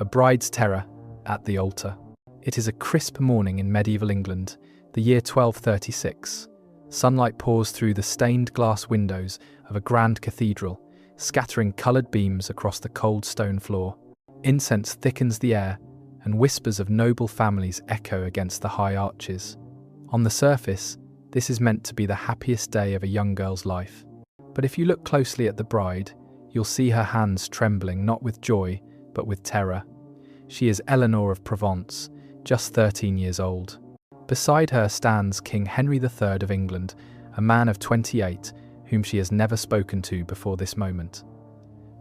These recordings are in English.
A bride's terror at the altar. It is a crisp morning in medieval England, the year 1236. Sunlight pours through the stained glass windows of a grand cathedral, scattering coloured beams across the cold stone floor. Incense thickens the air, and whispers of noble families echo against the high arches. On the surface, this is meant to be the happiest day of a young girl's life. But if you look closely at the bride, you'll see her hands trembling not with joy, but with terror. She is Eleanor of Provence, just 13 years old. Beside her stands King Henry III of England, a man of 28, whom she has never spoken to before this moment.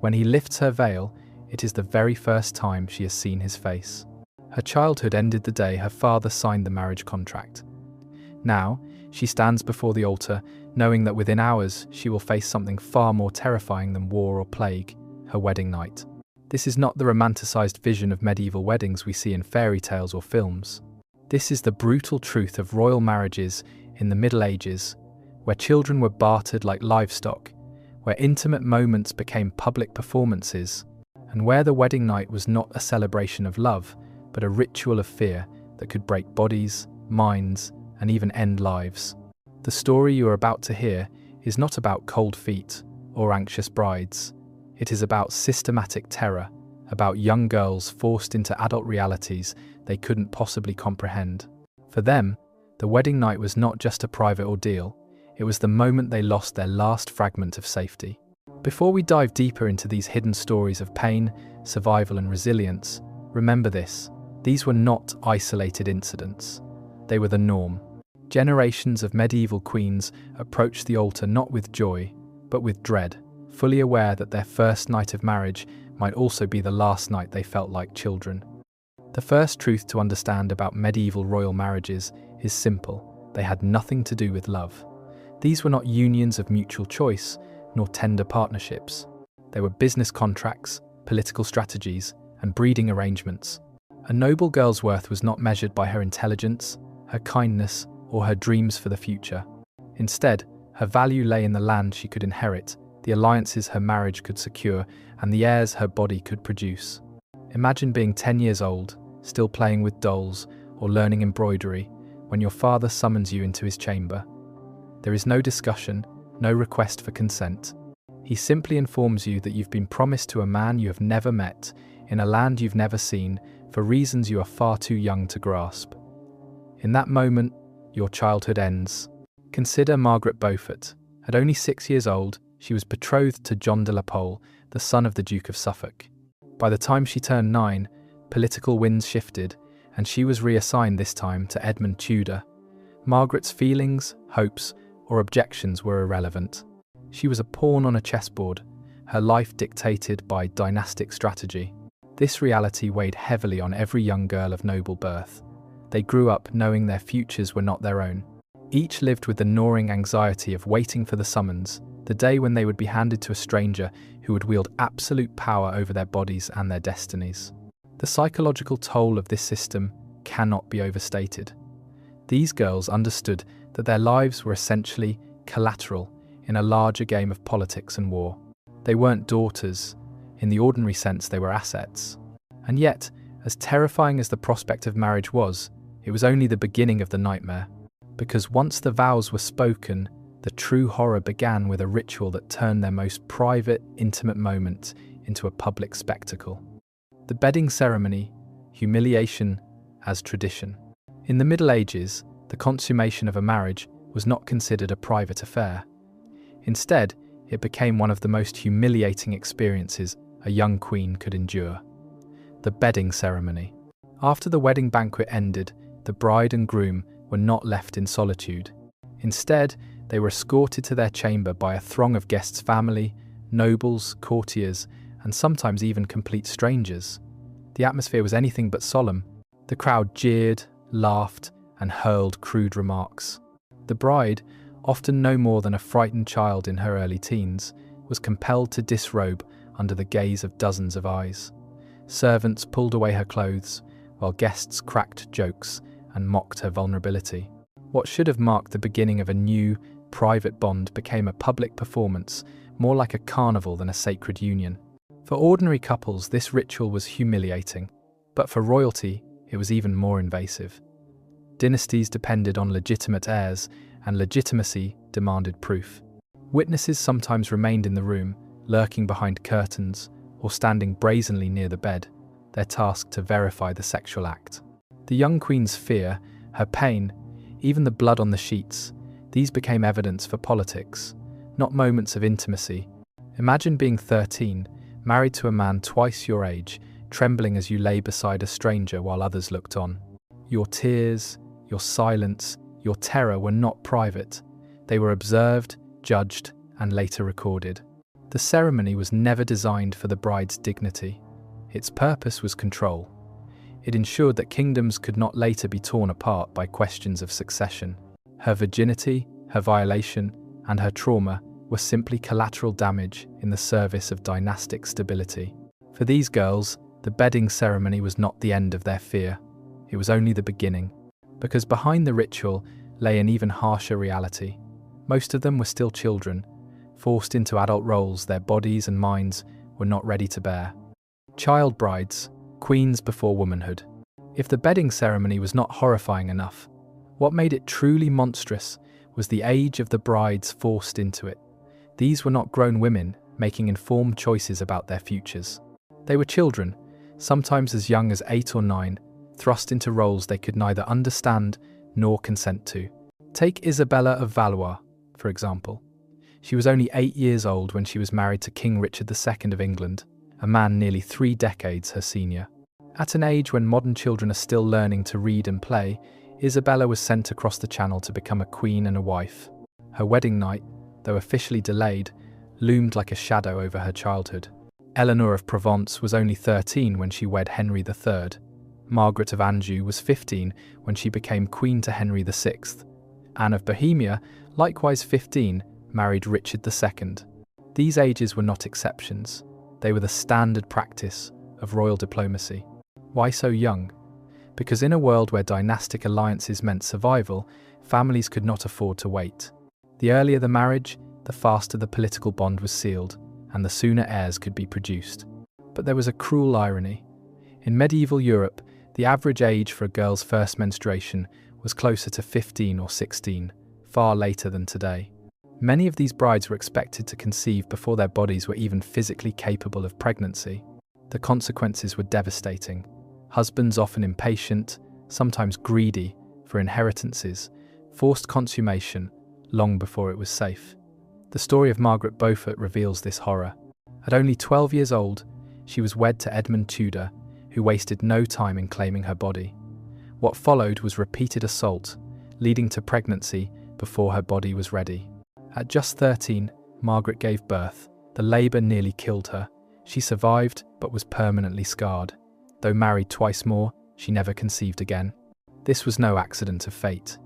When he lifts her veil, it is the very first time she has seen his face. Her childhood ended the day her father signed the marriage contract. Now, she stands before the altar, knowing that within hours she will face something far more terrifying than war or plague, her wedding night. This is not the romanticized vision of medieval weddings we see in fairy tales or films. This is the brutal truth of royal marriages in the Middle Ages, where children were bartered like livestock, where intimate moments became public performances, and where the wedding night was not a celebration of love, but a ritual of fear that could break bodies, minds, and even end lives. The story you are about to hear is not about cold feet or anxious brides. It is about systematic terror, about young girls forced into adult realities they couldn't possibly comprehend. For them, the wedding night was not just a private ordeal, it was the moment they lost their last fragment of safety. Before we dive deeper into these hidden stories of pain, survival, and resilience, remember this: these were not isolated incidents. They were the norm. Generations of medieval queens approached the altar not with joy, but with dread, fully aware that their first night of marriage might also be the last night they felt like children. The first truth to understand about medieval royal marriages is simple: they had nothing to do with love. These were not unions of mutual choice, nor tender partnerships. They were business contracts, political strategies, and breeding arrangements. A noble girl's worth was not measured by her intelligence, her kindness, or her dreams for the future. Instead, her value lay in the land she could inherit, the alliances her marriage could secure, and the heirs her body could produce. Imagine being 10 years old, still playing with dolls or learning embroidery, when your father summons you into his chamber. There is no discussion, no request for consent. He simply informs you that you've been promised to a man you have never met, in a land you've never seen, for reasons you are far too young to grasp. In that moment, your childhood ends. Consider Margaret Beaufort. At only 6 years old, she was betrothed to John de la Pole, the son of the Duke of Suffolk. By the time she turned 9, political winds shifted, and she was reassigned this time to Edmund Tudor. Margaret's feelings, hopes, or objections were irrelevant. She was a pawn on a chessboard, her life dictated by dynastic strategy. This reality weighed heavily on every young girl of noble birth. They grew up knowing their futures were not their own. Each lived with the gnawing anxiety of waiting for the summons, the day when they would be handed to a stranger who would wield absolute power over their bodies and their destinies. The psychological toll of this system cannot be overstated. These girls understood that their lives were essentially collateral in a larger game of politics and war. They weren't daughters. In the ordinary sense, they were assets. And yet, as terrifying as the prospect of marriage was, it was only the beginning of the nightmare. Because once the vows were spoken, the true horror began with a ritual that turned their most private, intimate moment into a public spectacle. The bedding ceremony, humiliation as tradition. In the Middle Ages, the consummation of a marriage was not considered a private affair. Instead, it became one of the most humiliating experiences a young queen could endure. The bedding ceremony. After the wedding banquet ended, the bride and groom were not left in solitude. Instead, they were escorted to their chamber by a throng of guests' family, nobles, courtiers, and sometimes even complete strangers. The atmosphere was anything but solemn. The crowd jeered, laughed, and hurled crude remarks. The bride, often no more than a frightened child in her early teens, was compelled to disrobe under the gaze of dozens of eyes. Servants pulled away her clothes, while guests cracked jokes and mocked her vulnerability. What should have marked the beginning of a new, private bond became a public performance, more like a carnival than a sacred union. For ordinary couples, this ritual was humiliating, but for royalty, it was even more invasive. Dynasties depended on legitimate heirs, and legitimacy demanded proof. Witnesses sometimes remained in the room, lurking behind curtains or standing brazenly near the bed, their task to verify the sexual act. The young queen's fear, her pain, even the blood on the sheets, these became evidence for politics, not moments of intimacy. Imagine being 13, married to a man twice your age, trembling as you lay beside a stranger while others looked on. Your tears, your silence, your terror were not private. They were observed, judged, and later recorded. The ceremony was never designed for the bride's dignity. Its purpose was control. It ensured that kingdoms could not later be torn apart by questions of succession. Her virginity, her violation, and her trauma were simply collateral damage in the service of dynastic stability. For these girls, the bedding ceremony was not the end of their fear. It was only the beginning, because behind the ritual lay an even harsher reality. Most of them were still children, forced into adult roles their bodies and minds were not ready to bear. Child brides, queens before womanhood. If the bedding ceremony was not horrifying enough, what made it truly monstrous was the age of the brides forced into it. These were not grown women making informed choices about their futures. They were children, sometimes as young as 8 or 9, thrust into roles they could neither understand nor consent to. Take Isabella of Valois, for example. She was only 8 years old when she was married to King Richard II of England, a man nearly 3 decades her senior. At an age when modern children are still learning to read and play, Isabella was sent across the channel to become a queen and a wife. Her wedding night, though officially delayed, loomed like a shadow over her childhood. Eleanor of Provence was only 13 when she wed Henry III. Margaret of Anjou was 15 when she became queen to Henry VI. Anne of Bohemia, likewise 15, married Richard II. These ages were not exceptions. They were the standard practice of royal diplomacy. Why so young? Because in a world where dynastic alliances meant survival, families could not afford to wait. The earlier the marriage, the faster the political bond was sealed, and the sooner heirs could be produced. But there was a cruel irony. In medieval Europe, the average age for a girl's first menstruation was closer to 15 or 16, far later than today. Many of these brides were expected to conceive before their bodies were even physically capable of pregnancy. The consequences were devastating. Husbands, often impatient, sometimes greedy for inheritances, forced consummation long before it was safe. The story of Margaret Beaufort reveals this horror. At only 12 years old, she was wed to Edmund Tudor, who wasted no time in claiming her body. What followed was repeated assault, leading to pregnancy before her body was ready. At just 13, Margaret gave birth. The labour nearly killed her. She survived, but was permanently scarred. Though married twice more, she never conceived again. This was no accident of fate.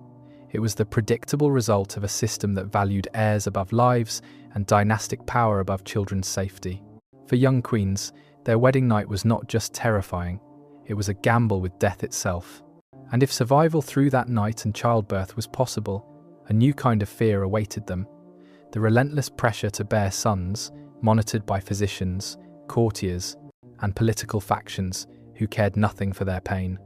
It was the predictable result of a system that valued heirs above lives and dynastic power above children's safety. For young queens, their wedding night was not just terrifying, it was a gamble with death itself. And if survival through that night and childbirth was possible, a new kind of fear awaited them. The relentless pressure to bear sons, monitored by physicians, courtiers, and political factions who cared nothing for their pain.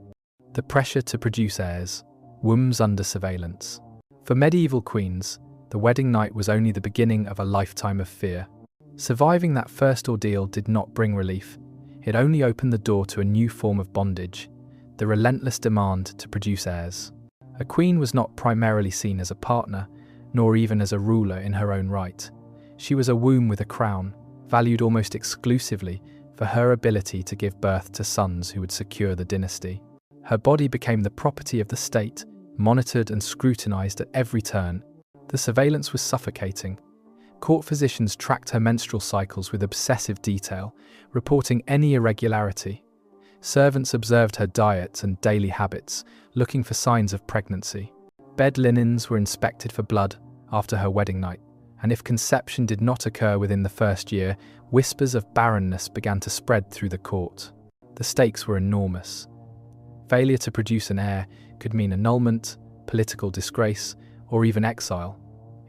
The pressure to produce heirs, wombs under surveillance. For medieval queens, the wedding night was only the beginning of a lifetime of fear. Surviving that first ordeal did not bring relief. It only opened the door to a new form of bondage, the relentless demand to produce heirs. A queen was not primarily seen as a partner, nor even as a ruler in her own right. She was a womb with a crown, valued almost exclusively for her ability to give birth to sons who would secure the dynasty. Her body became the property of the state, monitored and scrutinized at every turn. The surveillance was suffocating. Court physicians tracked her menstrual cycles with obsessive detail, reporting any irregularity. Servants observed her diet and daily habits, looking for signs of pregnancy. Bed linens were inspected for blood after her wedding night, and if conception did not occur within the first year, whispers of barrenness began to spread through the court. The stakes were enormous. Failure to produce an heir could mean annulment, political disgrace, or even exile.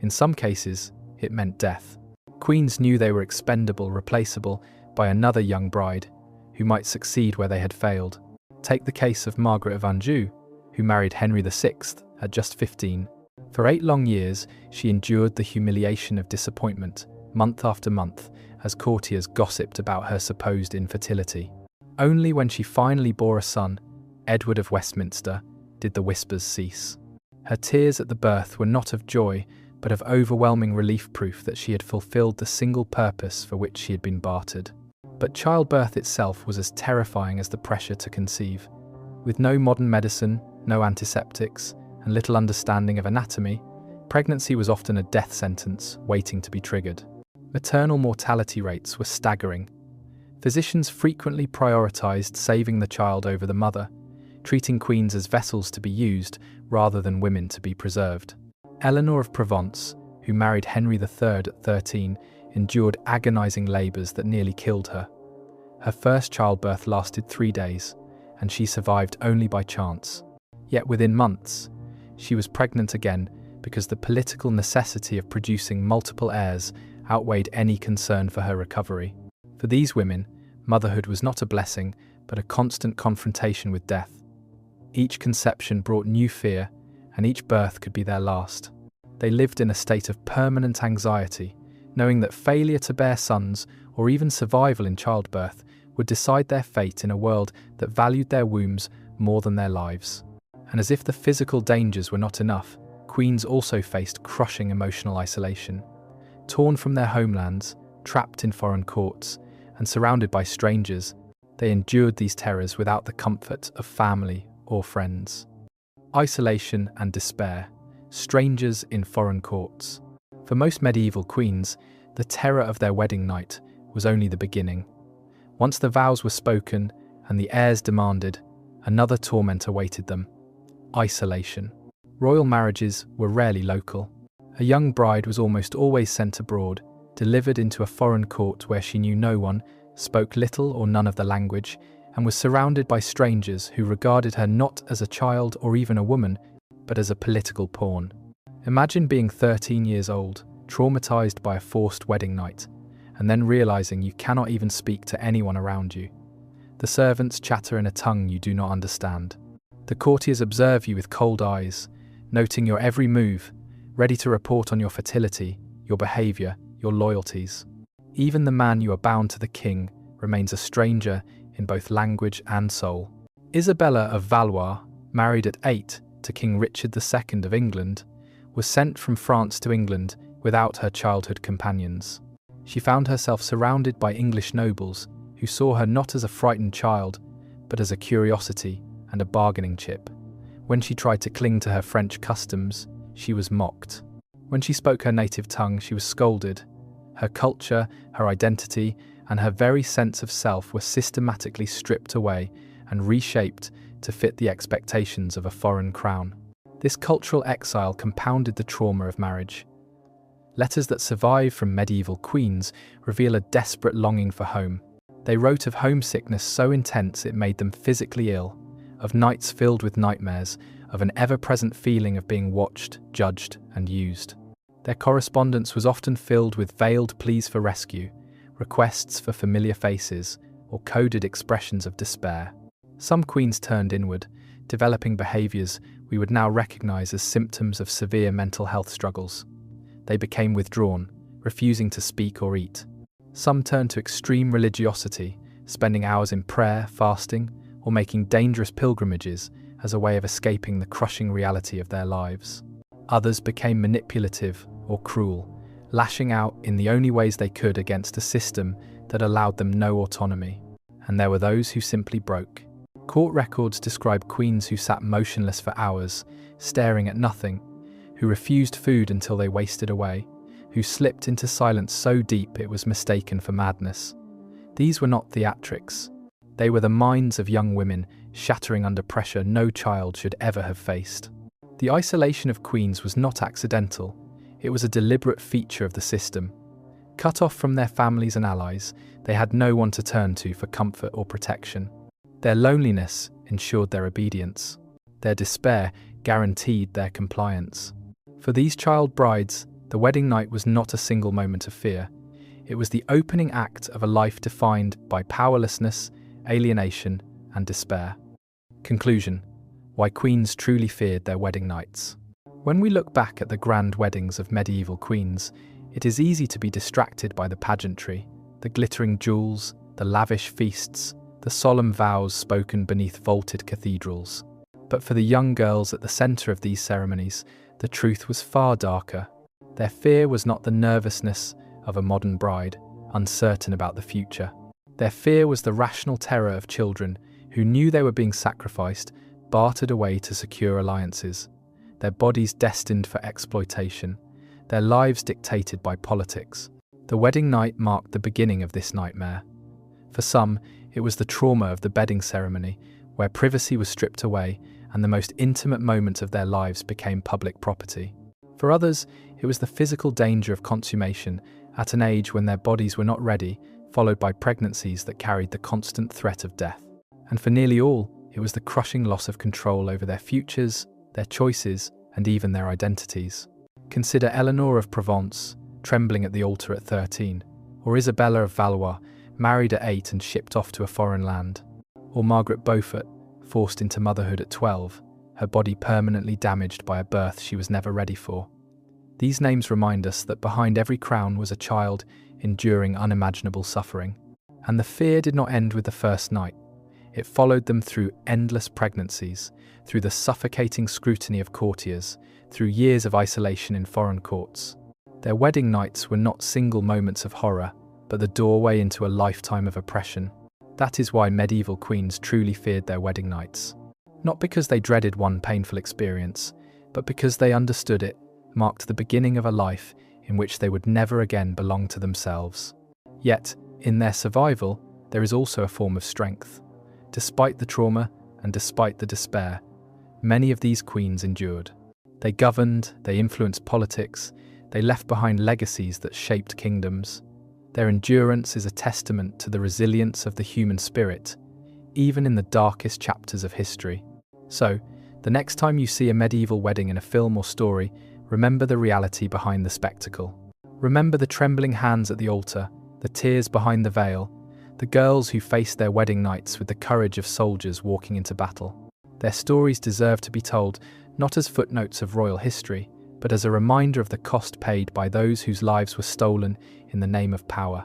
In some cases, it meant death. Queens knew they were expendable, replaceable by another young bride who might succeed where they had failed. Take the case of Margaret of Anjou, who married Henry VI at just 15. For 8 long years, she endured the humiliation of disappointment, month after month, as courtiers gossiped about her supposed infertility. Only when she finally bore a son, Edward of Westminster, did the whispers cease. Her tears at the birth were not of joy, but of overwhelming relief, proof that she had fulfilled the single purpose for which she had been bartered. But childbirth itself was as terrifying as the pressure to conceive. With no modern medicine, no antiseptics, and little understanding of anatomy, pregnancy was often a death sentence waiting to be triggered. Maternal mortality rates were staggering. Physicians frequently prioritized saving the child over the mother, treating queens as vessels to be used rather than women to be preserved. Eleanor of Provence, who married Henry III at 13, endured agonizing labors that nearly killed her. Her first childbirth lasted 3 days, and she survived only by chance. Yet within months, she was pregnant again because the political necessity of producing multiple heirs outweighed any concern for her recovery. For these women, motherhood was not a blessing, but a constant confrontation with death. Each conception brought new fear, and each birth could be their last. They lived in a state of permanent anxiety, knowing that failure to bear sons, or even survival in childbirth, would decide their fate in a world that valued their wombs more than their lives. And as if the physical dangers were not enough, queens also faced crushing emotional isolation. Torn from their homelands, trapped in foreign courts, and surrounded by strangers, they endured these terrors without the comfort of family or friends. Isolation and despair, strangers in foreign courts. For most medieval queens, the terror of their wedding night was only the beginning. Once the vows were spoken and the heirs demanded, another torment awaited them: isolation. Royal marriages were rarely local. A young bride was almost always sent abroad, delivered into a foreign court where she knew no one, spoke little or none of the language, and was surrounded by strangers who regarded her not as a child or even a woman, but as a political pawn. Imagine being 13 years old, traumatized by a forced wedding night, and then realizing you cannot even speak to anyone around you. The servants chatter in a tongue you do not understand. The courtiers observe you with cold eyes, noting your every move, ready to report on your fertility, your behavior, your loyalties. Even the man you are bound to the king remains a stranger in both language and soul. Isabella of Valois, married at 8 to King Richard II of England, was sent from France to England without her childhood companions. She found herself surrounded by English nobles who saw her not as a frightened child, but as a curiosity and a bargaining chip. When she tried to cling to her French customs, she was mocked. When she spoke her native tongue, she was scolded. Her culture, her identity, and her very sense of self were systematically stripped away and reshaped to fit the expectations of a foreign crown. This cultural exile compounded the trauma of marriage. Letters that survive from medieval queens reveal a desperate longing for home. They wrote of homesickness so intense it made them physically ill, of nights filled with nightmares, of an ever-present feeling of being watched, judged, and used. Their correspondence was often filled with veiled pleas for rescue, requests for familiar faces, or coded expressions of despair. Some queens turned inward, developing behaviours we would now recognise as symptoms of severe mental health struggles. They became withdrawn, refusing to speak or eat. Some turned to extreme religiosity, spending hours in prayer, fasting, or making dangerous pilgrimages as a way of escaping the crushing reality of their lives. Others became manipulative or cruel, lashing out in the only ways they could against a system that allowed them no autonomy. And there were those who simply broke. Court records describe queens who sat motionless for hours, staring at nothing, who refused food until they wasted away, who slipped into silence so deep it was mistaken for madness. These were not theatrics. They were the minds of young women shattering under pressure no child should ever have faced. The isolation of queens was not accidental. It was a deliberate feature of the system. Cut off from their families and allies, they had no one to turn to for comfort or protection. Their loneliness ensured their obedience. Their despair guaranteed their compliance. For these child brides, the wedding night was not a single moment of fear. It was the opening act of a life defined by powerlessness, alienation, and despair. Conclusion: why queens truly feared their wedding nights. When we look back at the grand weddings of medieval queens, it is easy to be distracted by the pageantry, the glittering jewels, the lavish feasts, the solemn vows spoken beneath vaulted cathedrals. But for the young girls at the centre of these ceremonies, the truth was far darker. Their fear was not the nervousness of a modern bride, uncertain about the future. Their fear was the rational terror of children who knew they were being sacrificed, bartered away to secure alliances, their bodies destined for exploitation, their lives dictated by politics. The wedding night marked the beginning of this nightmare. For some, it was the trauma of the bedding ceremony, where privacy was stripped away and the most intimate moment of their lives became public property. For others, it was the physical danger of consummation at an age when their bodies were not ready, followed by pregnancies that carried the constant threat of death. And for nearly all, it was the crushing loss of control over their futures, their choices, and even their identities. Consider Eleanor of Provence, trembling at the altar at 13, or Isabella of Valois, married at 8 and shipped off to a foreign land, or Margaret Beaufort, forced into motherhood at 12, her body permanently damaged by a birth she was never ready for. These names remind us that behind every crown was a child enduring unimaginable suffering. And the fear did not end with the first night. It followed them through endless pregnancies, through the suffocating scrutiny of courtiers, through years of isolation in foreign courts. Their wedding nights were not single moments of horror, but the doorway into a lifetime of oppression. That is why medieval queens truly feared their wedding nights. Not because they dreaded one painful experience, but because they understood it marked the beginning of a life in which they would never again belong to themselves. Yet, in their survival, there is also a form of strength. Despite the trauma and despite the despair, many of these queens endured. They governed, they influenced politics, they left behind legacies that shaped kingdoms. Their endurance is a testament to the resilience of the human spirit, even in the darkest chapters of history. So, the next time you see a medieval wedding in a film or story, remember the reality behind the spectacle. Remember the trembling hands at the altar, the tears behind the veil, the girls who faced their wedding nights with the courage of soldiers walking into battle. Their stories deserve to be told not as footnotes of royal history, but as a reminder of the cost paid by those whose lives were stolen in the name of power.